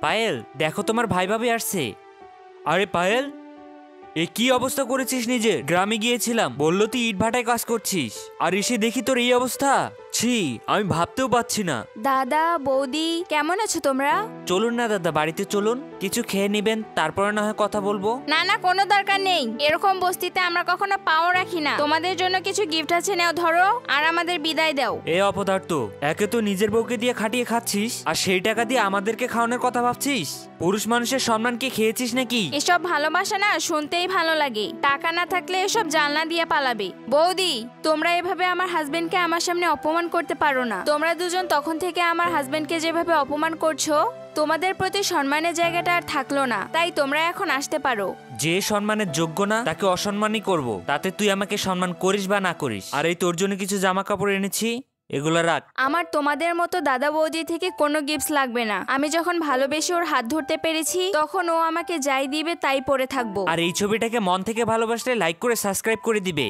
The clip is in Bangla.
পায়েল, দেখো তোমার ভাই ভাবি আসছে। আরে পায়েল, এ কি অবস্থা করেছিস নিজের? গ্রামে গিয়েছিলাম, বললো তুই ইট ভাটায় কাজ করছিস, আর এসে দেখি তোর এই অবস্থা। ছি, আমি ভাবতেও পাচ্ছি না। দাদা বৌদি কেমন আছো তোমরা? চলুন না দাদা, বাড়িতে চলুন, কিছু খেয়ে নিবেন, তারপরে না হয় কথা বলবো। না না, কোনো দরকার নেই। এরকম বস্তিতে আমরা কখনো পাও রাখি না। তোমাদের জন্য কিছু গিফট আছে, নাও ধরো, আর আমাদের বিদায় দাও। এ অপদার্থ, একে তো নিজের বউকে দিয়ে খাটিয়ে খাচ্ছিস, আর সেই টাকা দিয়ে আমাদেরকে খাওয়ানোর কথা ভাবছিস। পুরুষ মানুষের সম্মান কি খেয়েছিস নাকি? এসব ভালোবাসা না শুনতেই ভালো লাগে। টাকা না থাকলে এসব জানলা দিয়ে পালাবে। বৌদি, তোমরা এভাবে আমার হাজবেন্ডকে আমার সামনে অপমান করতে পারো না। তোমরা দুজন তখন থেকে আমার হাজবেন্ডকে যেভাবে অপমান করছো, তোমাদের প্রতি সম্মানের জায়গাটা আর থাকলো না। তাই তোমরা এখন আসতে পারো। যে সম্মানের যোগ্য না তাকে অসম্মানই করব, তাতে তুই আমাকে সম্মান করিস বা না করিস। আর এই তোর জন্য কিছু জামা কাপড় এনেছি, এগুলো রাখ। আমার তোমাদের মতো দাদা বৌদি থেকে কোনো গিফটস লাগবে না। আমি যখন ভালোবেসে ওর হাত ধরতে পেরেছি, তখন ও আমাকে যাই দিবে তাই পরে থাকবো। আর এই ছবিটাকে মন থেকে ভালোবাসলে লাইক করে সাবস্ক্রাইব করে দিবে।